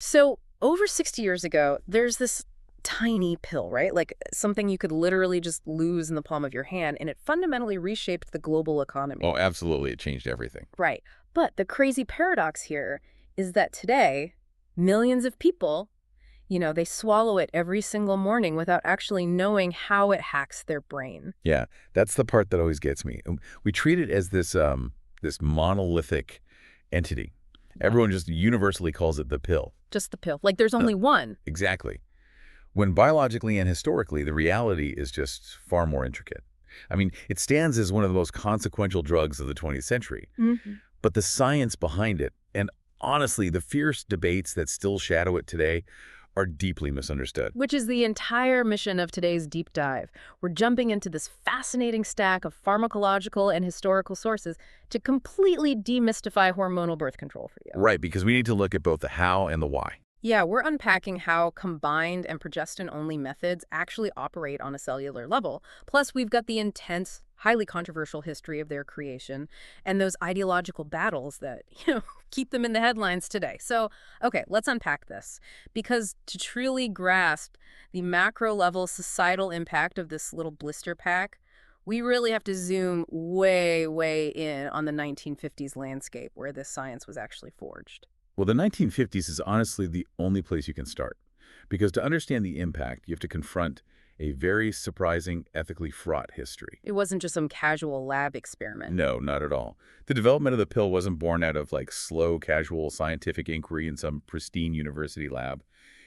So over 60 years ago, there's this tiny pill, right? Like something you could literally just lose in the palm of your hand, and it fundamentally reshaped the global economy. Oh, absolutely. It changed everything. Right. But the crazy paradox here is that today, millions of people, they swallow it every single morning without actually knowing how it hacks their brain. Yeah, that's the part that always gets me. We treat it as this monolithic entity. Yeah. Everyone just universally calls it the pill. Just the pill. Like there's Uh, only one. exactly. When biologically and historically, the reality is just far more intricate. I mean, it stands as one of the most consequential drugs of the 20th century. Mhm. But the science behind it, and honestly, the fierce debates that still shadow it today, are deeply misunderstood. Which is the entire mission of today's deep dive. We're jumping into this fascinating stack of pharmacological and historical sources to completely demystify hormonal birth control for you. Right, because we need to look at both the how and the why. Yeah, we're unpacking how combined and progestin-only methods actually operate on a cellular level. Plus, we've got the intense, highly controversial history of their creation and those ideological battles that, keep them in the headlines today. So, okay, let's unpack this. Because to truly grasp the macro-level societal impact of this little blister pack, we really have to zoom way, way in on the 1950s landscape where this science was actually forged. Well, the 1950s is honestly the only place you can start. Because to understand the impact, you have to confront a very surprising, ethically fraught history. It wasn't just some casual lab experiment. No, not at all. The development of the pill wasn't born out of slow, casual scientific inquiry in some pristine university lab.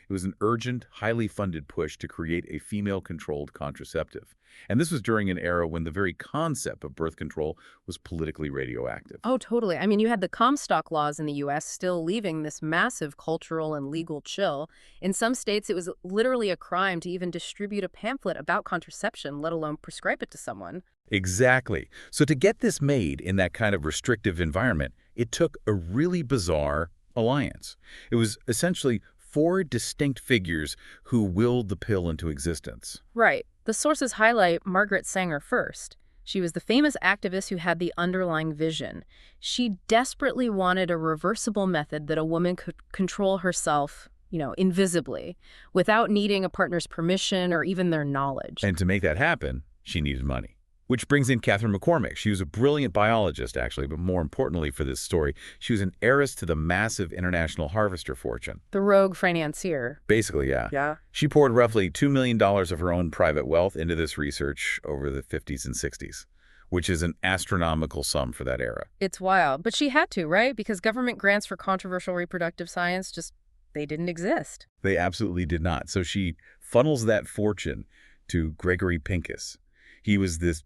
It was an urgent, highly funded push to create a female-controlled contraceptive. And this was during an era when the very concept of birth control was politically radioactive. Oh, totally. I mean, you had the Comstock laws in the U.S. still leaving this massive cultural and legal chill. In some states, it was literally a crime to even distribute a pamphlet about contraception, let alone prescribe it to someone. Exactly. So to get this made in that kind of restrictive environment, it took a really bizarre alliance. It was essentially four distinct figures who willed the pill into existence. Right. The sources highlight Margaret Sanger first. She was the famous activist who had the underlying vision. She desperately wanted a reversible method that a woman could control herself, invisibly, without needing a partner's permission or even their knowledge. And to make that happen, she needed money. Which brings in Catherine McCormick. She was a brilliant biologist, actually, but more importantly for this story, she was an heiress to the massive international harvester fortune. The rogue financier. Basically, yeah. Yeah. She poured roughly $2 million of her own private wealth into this research over the 50s and 60s, which is an astronomical sum for that era. It's wild. But she had to, right? Because government grants for controversial reproductive science they didn't exist. They absolutely did not. So she funnels that fortune to Gregory Pincus. He was this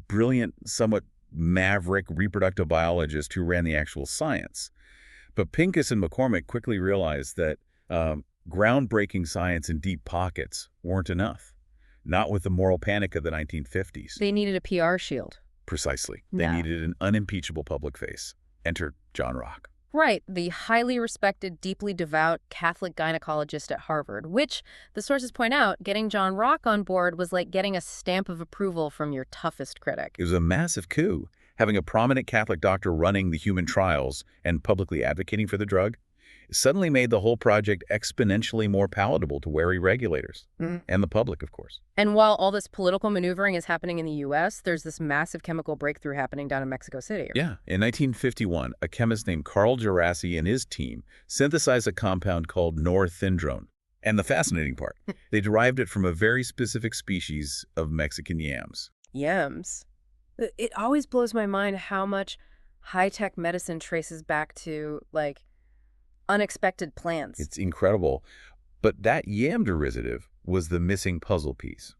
brilliant, somewhat maverick reproductive biologist who ran the actual science. But Pincus and McCormick quickly realized that groundbreaking science and deep pockets weren't enough. Not with the moral panic of the 1950s. They needed a PR shield. Precisely. They Yeah. needed an unimpeachable public face. Enter John Rock. Right, the highly respected, deeply devout Catholic gynecologist at Harvard, which, the sources point out, getting John Rock on board was like getting a stamp of approval from your toughest critic. It was a massive coup. Having a prominent Catholic doctor running the human trials and publicly advocating for the drug suddenly made the whole project exponentially more palatable to wary regulators. And the public, of course. And while all this political maneuvering is happening in the U.S., there's this massive chemical breakthrough happening down in Mexico City. Yeah. In 1951, a chemist named Carl Gerasi and his team synthesized a compound called norethindrone. And the fascinating part, they derived it from a very specific species of Mexican yams. Yams. It always blows my mind how much high-tech medicine traces back to, unexpected plants. It's incredible. But that yam derivative was the missing puzzle piece.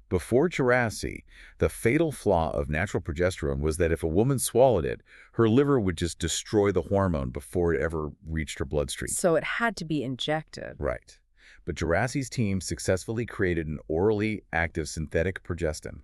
Before Gerasi, the fatal flaw of natural progesterone was that if a woman swallowed it, her liver would just destroy the hormone before it ever reached her bloodstream. So it had to be injected. Right. But Gerasi's team successfully created an orally active synthetic progestin.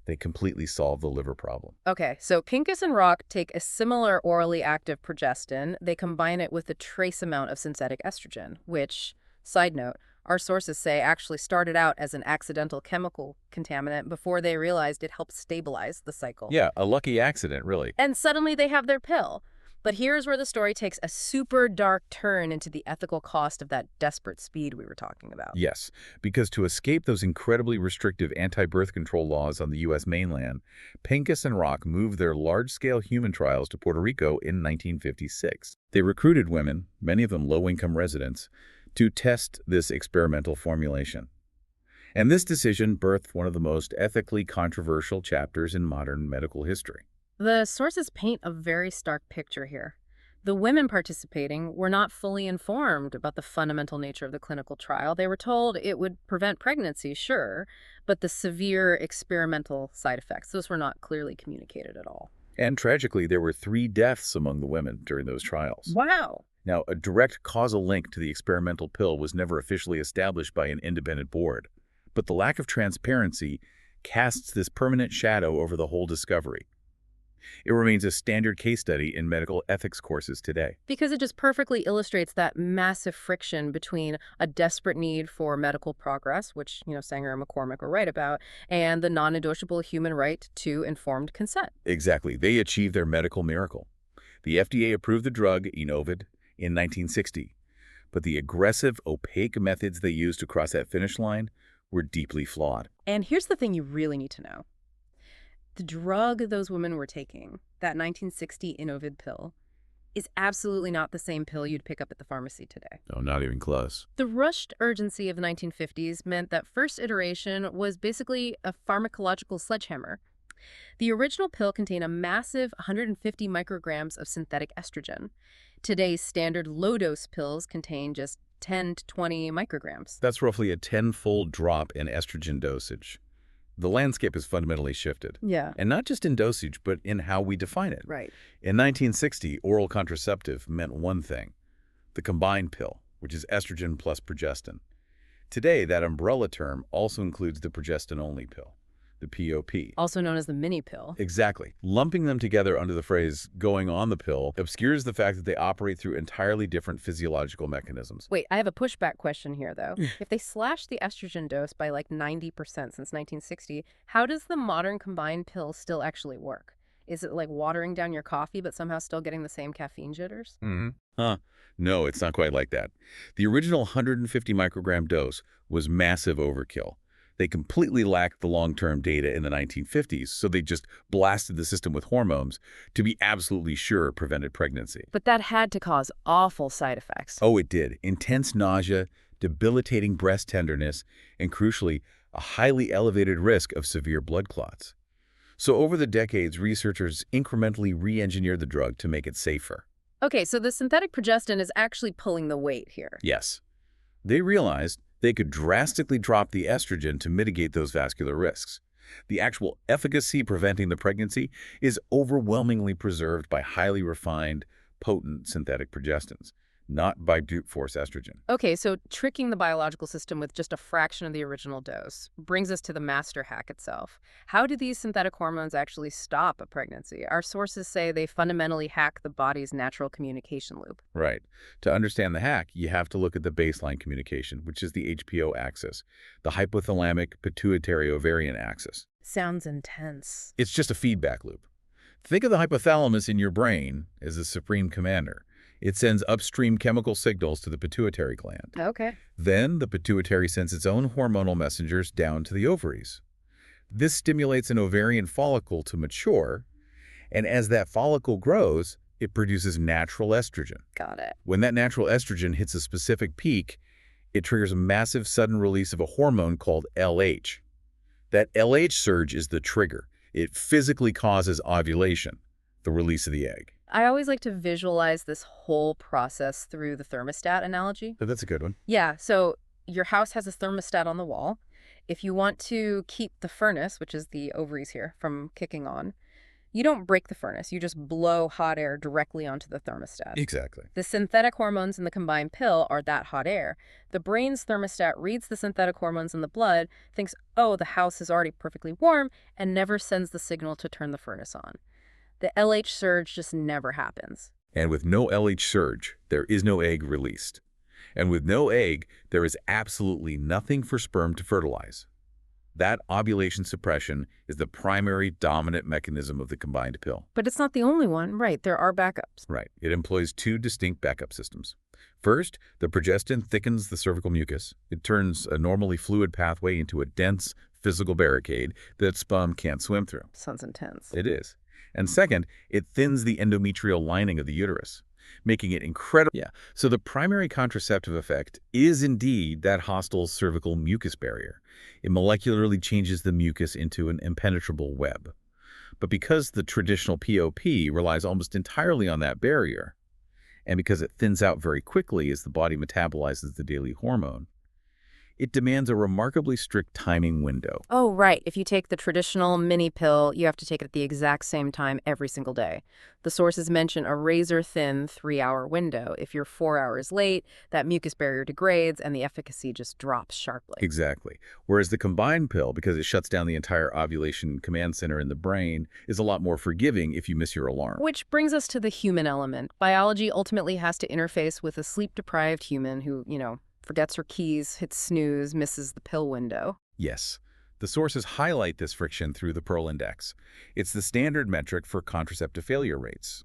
They completely solved the liver problem. Okay, so Pincus and Rock take a similar orally active progestin. They combine it with a trace amount of synthetic estrogen, which, side note, our sources say actually started out as an accidental chemical contaminant before they realized it helped stabilize the cycle. Yeah, a lucky accident, really. And suddenly they have their pill. But here's where the story takes a super dark turn into the ethical cost of that desperate speed we were talking about. Yes, because to escape those incredibly restrictive anti-birth control laws on the U.S. mainland, Pincus and Rock moved their large-scale human trials to Puerto Rico in 1956. They recruited women, many of them low-income residents, to test this experimental formulation. And this decision birthed one of the most ethically controversial chapters in modern medical history. The sources paint a very stark picture here. The women participating were not fully informed about the fundamental nature of the clinical trial. They were told it would prevent pregnancy, sure, but the severe experimental side effects, those were not clearly communicated at all. And tragically, there were 3 deaths among the women during those trials. Wow. Now, a direct causal link to the experimental pill was never officially established by an independent board, but the lack of transparency casts this permanent shadow over the whole discovery. It remains a standard case study in medical ethics courses today. Because it just perfectly illustrates that massive friction between a desperate need for medical progress, which, Sanger and McCormick were right about, and the non-negotiable human right to informed consent. Exactly. They achieved their medical miracle. The FDA approved the drug, Enovid, in 1960, but the aggressive, opaque methods they used to cross that finish line were deeply flawed. And here's the thing you really need to know. The drug those women were taking, that 1960 Enovid pill, is absolutely not the same pill you'd pick up at the pharmacy today. No, not even close. The rushed urgency of the 1950s meant that first iteration was basically a pharmacological sledgehammer. The original pill contained a massive 150 micrograms of synthetic estrogen. Today's standard low-dose pills contain just 10 to 20 micrograms. That's roughly a 10-fold drop in estrogen dosage. The landscape has fundamentally shifted. Yeah. And not just in dosage, but in how we define it. Right. In 1960, oral contraceptive meant one thing, the combined pill, which is estrogen plus progestin. Today, that umbrella term also includes the progestin-only pill, the POP. Also known as the mini pill. Exactly. Lumping them together under the phrase going on the pill obscures the fact that they operate through entirely different physiological mechanisms. Wait, I have a pushback question here, though. If they slashed the estrogen dose by like 90% since 1960, how does the modern combined pill still actually work? Is it like watering down your coffee but somehow still getting the same caffeine jitters? No, it's not quite like that. The original 150 microgram dose was massive overkill. They completely lacked the long-term data in the 1950s, so they just blasted the system with hormones to be absolutely sure it prevented pregnancy. But that had to cause awful side effects. Oh, it did. Intense nausea, debilitating breast tenderness, and crucially, a highly elevated risk of severe blood clots. So over the decades, researchers incrementally re-engineered the drug to make it safer. Okay, so the synthetic progestin is actually pulling the weight here. Yes. They realized they could drastically drop the estrogen to mitigate those vascular risks. The actual efficacy preventing the pregnancy is overwhelmingly preserved by highly refined, potent synthetic progestins, not by brute force estrogen. Okay, so tricking the biological system with just a fraction of the original dose brings us to the master hack itself. How do these synthetic hormones actually stop a pregnancy? Our sources say they fundamentally hack the body's natural communication loop. Right. To understand the hack, you have to look at the baseline communication, which is the HPO axis, the hypothalamic pituitary ovarian axis. Sounds intense. It's just a feedback loop. Think of the hypothalamus in your brain as the supreme commander. It sends upstream chemical signals to the pituitary gland. Okay. Then the pituitary sends its own hormonal messengers down to the ovaries. This stimulates an ovarian follicle to mature, and as that follicle grows, it produces natural estrogen. Got it. When that natural estrogen hits a specific peak, it triggers a massive sudden release of a hormone called LH. That LH surge is the trigger. It physically causes ovulation, the release of the egg. I always like to visualize this whole process through the thermostat analogy. So that's a good one. Yeah, so your house has a thermostat on the wall. If you want to keep the furnace, which is the ovaries here, from kicking on, you don't break the furnace. You just blow hot air directly onto the thermostat. Exactly. The synthetic hormones in the combined pill are that hot air. The brain's thermostat reads the synthetic hormones in the blood, thinks, oh, the house is already perfectly warm, and never sends the signal to turn the furnace on. The LH surge just never happens. And with no LH surge, there is no egg released. And with no egg, there is absolutely nothing for sperm to fertilize. That ovulation suppression is the primary dominant mechanism of the combined pill. But it's not the only one, right? There are backups. Right. It employs two distinct backup systems. First, the progestin thickens the cervical mucus. It turns a normally fluid pathway into a dense physical barricade that sperm can't swim through. Sounds intense. It is. And second, it thins the endometrial lining of the uterus, making it incredible. Yeah. So the primary contraceptive effect is indeed that hostile cervical mucus barrier. It molecularly changes the mucus into an impenetrable web. But because the traditional POP relies almost entirely on that barrier, and because it thins out very quickly as the body metabolizes the daily hormone, it demands a remarkably strict timing window. Oh, right. If you take the traditional mini pill, you have to take it at the exact same time every single day. The sources mention a razor-thin 3-hour window. If you're 4 hours late, that mucus barrier degrades and the efficacy just drops sharply. Exactly. Whereas the combined pill, because it shuts down the entire ovulation command center in the brain, is a lot more forgiving if you miss your alarm. Which brings us to the human element. Biology ultimately has to interface with a sleep-deprived human who, forgets her keys, hits snooze, misses the pill window. Yes. The sources highlight this friction through the Pearl Index. It's the standard metric for contraceptive failure rates.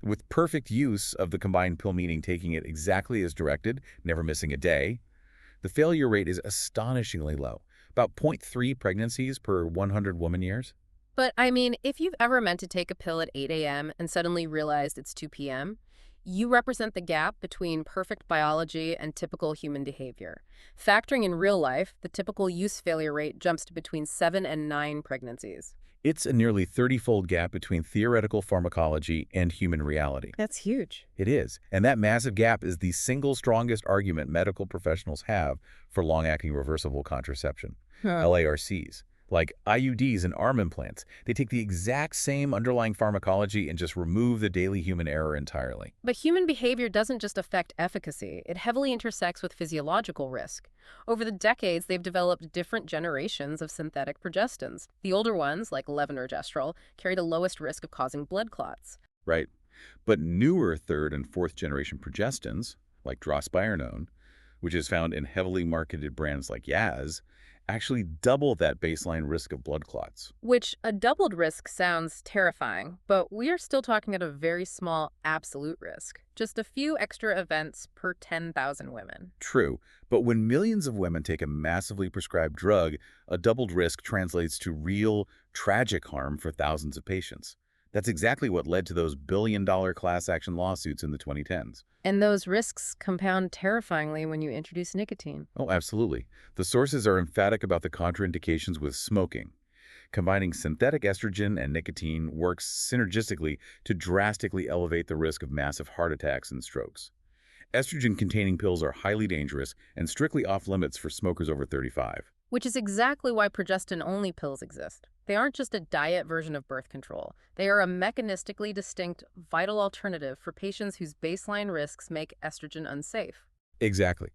With perfect use of the combined pill, meaning taking it exactly as directed, never missing a day, the failure rate is astonishingly low, about 0.3 pregnancies per 100 woman years. But, I mean, if you've ever meant to take a pill at 8 a.m. and suddenly realized it's 2 p.m., you represent the gap between perfect biology and typical human behavior. Factoring in real life, the typical use failure rate jumps to between 7 and 9 pregnancies. It's a nearly 30-fold gap between theoretical pharmacology and human reality. That's huge. It is. And that massive gap is the single strongest argument medical professionals have for long-acting reversible contraception, LARCs. Like IUDs and arm implants, they take the exact same underlying pharmacology and just remove the daily human error entirely. But human behavior doesn't just affect efficacy. It heavily intersects with physiological risk. Over the decades, they've developed different generations of synthetic progestins. The older ones, like levonorgestrel, carry the lowest risk of causing blood clots. Right. But newer third and fourth generation progestins, like drospirenone, which is found in heavily marketed brands like Yaz, actually double that baseline risk of blood clots. Which a doubled risk sounds terrifying, but we are still talking at a very small absolute risk. Just a few extra events per 10,000 women. True, but when millions of women take a massively prescribed drug, a doubled risk translates to real, tragic harm for thousands of patients. That's exactly what led to those billion-dollar class action lawsuits in the 2010s. And those risks compound terrifyingly when you introduce nicotine. Oh, absolutely. The sources are emphatic about the contraindications with smoking. Combining synthetic estrogen and nicotine works synergistically to drastically elevate the risk of massive heart attacks and strokes. Estrogen-containing pills are highly dangerous and strictly off-limits for smokers over 35. Which is exactly why progestin-only pills exist. They aren't just a diet version of birth control. They are a mechanistically distinct, vital alternative for patients whose baseline risks make estrogen unsafe. Exactly.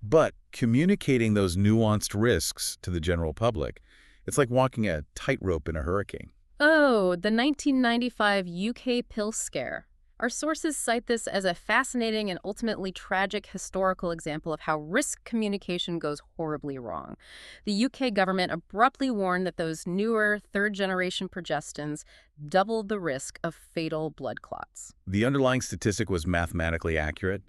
But communicating those nuanced risks to the general public, it's like walking a tightrope in a hurricane. Oh, the 1995 UK pill scare. Our sources cite this as a fascinating and ultimately tragic historical example of how risk communication goes horribly wrong. The UK government abruptly warned that those newer third-generation progestins doubled the risk of fatal blood clots. The underlying statistic was mathematically accurate,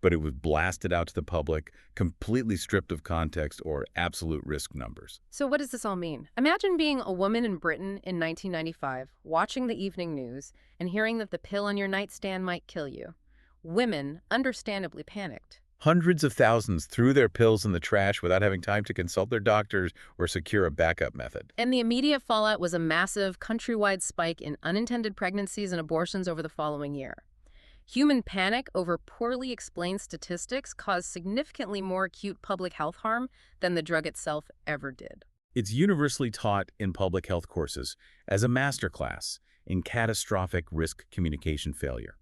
but it was blasted out to the public, completely stripped of context or absolute risk numbers. So what does this all mean? Imagine being a woman in Britain in 1995, watching the evening news, and hearing that the pill on your nightstand might kill you. Women understandably panicked. Hundreds of thousands threw their pills in the trash without having time to consult their doctors or secure a backup method. And the immediate fallout was a massive countrywide spike in unintended pregnancies and abortions over the following year. Human panic over poorly explained statistics caused significantly more acute public health harm than the drug itself ever did. It's universally taught in public health courses as a masterclass in catastrophic risk communication failure.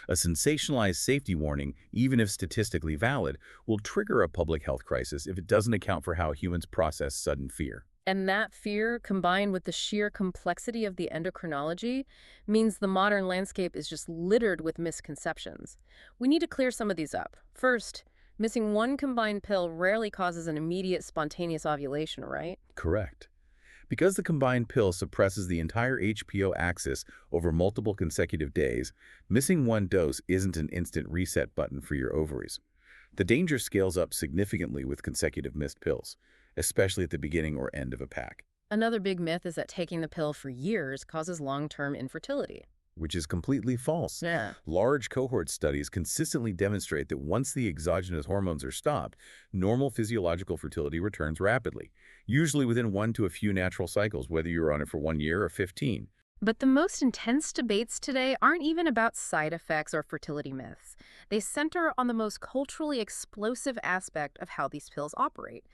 A sensationalized safety warning, even if statistically valid, will trigger a public health crisis if it doesn't account for how humans process sudden fear. And that fear, combined with the sheer complexity of the endocrinology, means the modern landscape is just littered with misconceptions. We need to clear some of these up. First, missing one combined pill rarely causes an immediate spontaneous ovulation, right? Correct. Because the combined pill suppresses the entire HPO axis over multiple consecutive days, missing one dose isn't an instant reset button for your ovaries. The danger scales up significantly with consecutive missed pills, especially at the beginning or end of a pack, Another big myth is that taking the pill for years causes long-term infertility. which is completely false. Yeah. Large cohort studies consistently demonstrate that once the exogenous hormones are stopped, normal physiological fertility returns rapidly, usually within one to a few natural cycles, whether you're on it for 1 year or 15. But the most intense debates today aren't even about side effects or fertility myths. They center on the most culturally explosive aspect of how these pills operate.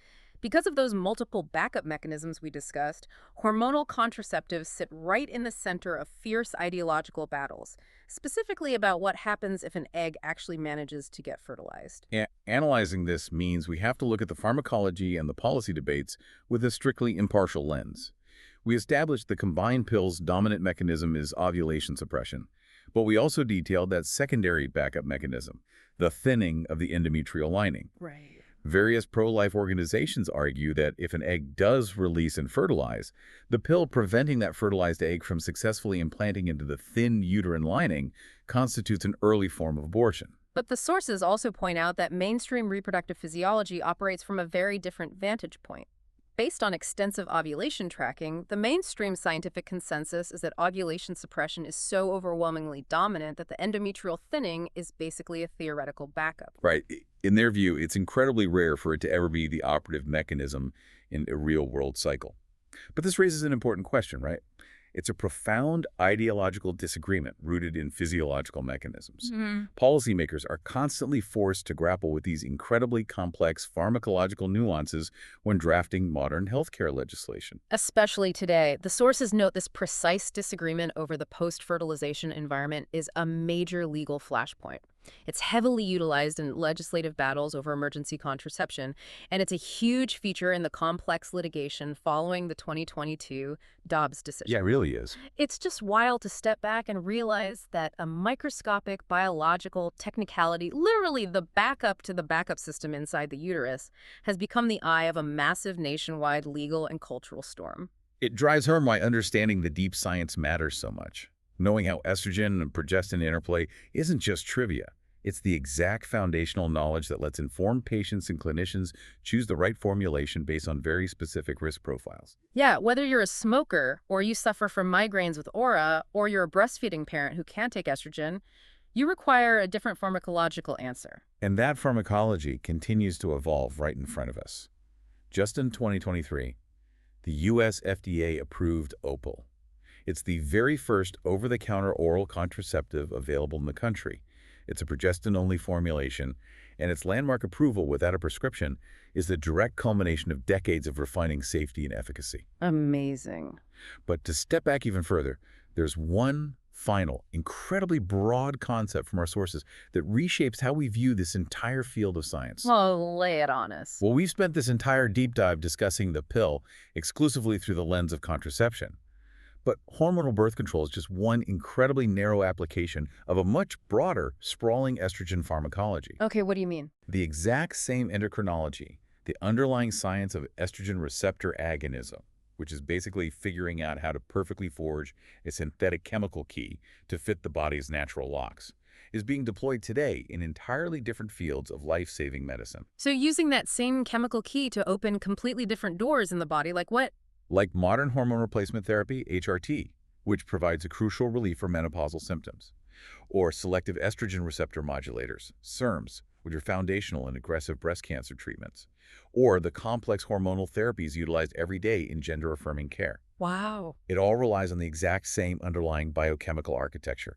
Because of those multiple backup mechanisms we discussed, hormonal contraceptives sit right in the center of fierce ideological battles, specifically about what happens if an egg actually manages to get fertilized. Analyzing this means we have to look at the pharmacology and the policy debates with a strictly impartial lens. We established the combined pill's dominant mechanism is ovulation suppression, but we also detailed that secondary backup mechanism, the thinning of the endometrial lining. Right. Various pro-life organizations argue that if an egg does release and fertilize, the pill preventing that fertilized egg from successfully implanting into the thin uterine lining constitutes an early form of abortion. But the sources also point out that mainstream reproductive physiology operates from a very different vantage point. Based on extensive ovulation tracking, the mainstream scientific consensus is that ovulation suppression is so overwhelmingly dominant that the endometrial thinning is basically a theoretical backup. Right. In their view, it's incredibly rare for it to ever be the operative mechanism in a real-world cycle. But this raises an important question, right? It's a profound ideological disagreement rooted in physiological mechanisms. Policymakers are constantly forced to grapple with these incredibly complex pharmacological nuances when drafting modern healthcare legislation. Especially today, the sources note this precise disagreement over the post-fertilization environment is a major legal flashpoint. It's heavily utilized in legislative battles over emergency contraception, and it's a huge feature in the complex litigation following the 2022 Dobbs decision. Yeah, it really is. It's just wild to step back and realize that a microscopic biological technicality, literally the backup to the backup system inside the uterus, has become the eye of a massive nationwide legal and cultural storm. It drives home why understanding the deep science matters so much. Knowing how estrogen and progestin interplay isn't just trivia. It's the exact foundational knowledge that lets informed patients and clinicians choose the right formulation based on very specific risk profiles. Yeah, whether you're a smoker, or you suffer from migraines with aura, or you're a breastfeeding parent who can't take estrogen, you require a different pharmacological answer. And that pharmacology continues to evolve right in front of us. Just in 2023, the US FDA approved Opal. It's the very first over-the-counter oral contraceptive available in the country. It's a progestin-only formulation, and its landmark approval without a prescription is the direct culmination of decades of refining safety and efficacy. Amazing. But to step back even further, there's one final, incredibly broad concept from our sources that reshapes how we view this entire field of science. Well, lay it on us. Well, we've spent this entire deep dive discussing the pill exclusively through the lens of contraception. But hormonal birth control is just one incredibly narrow application of a much broader, sprawling estrogen pharmacology. Okay, what do you mean? The exact same endocrinology, the underlying science of estrogen receptor agonism, which is basically figuring out how to perfectly forge a synthetic chemical key to fit the body's natural locks, is being deployed today in entirely different fields of life-saving medicine. So using that same chemical key to open completely different doors in the body, like what? Like modern hormone replacement therapy, HRT, which provides a crucial relief for menopausal symptoms, or selective estrogen receptor modulators, SERMs, which are foundational in aggressive breast cancer treatments, or the complex hormonal therapies utilized every day in gender-affirming care. Wow. It all relies on the exact same underlying biochemical architecture.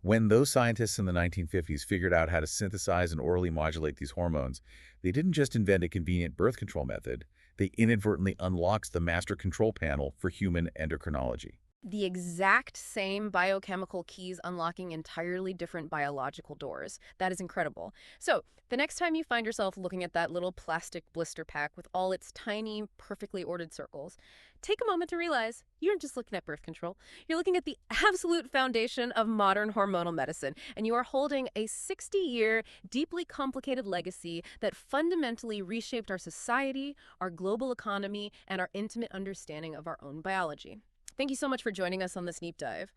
When those scientists in the 1950s figured out how to synthesize and orally modulate these hormones, they didn't just invent a convenient birth control method, they inadvertently unlocked the master control panel for human endocrinology. The exact same biochemical keys unlocking entirely different biological doors. That is incredible. So, the next time you find yourself looking at that little plastic blister pack with all its tiny, perfectly ordered circles, take a moment to realize you aren't just looking at birth control. You're looking at the absolute foundation of modern hormonal medicine, and you are holding a 60-year, deeply complicated legacy that fundamentally reshaped our society, our global economy, and our intimate understanding of our own biology. Thank you so much for joining us on this deep dive.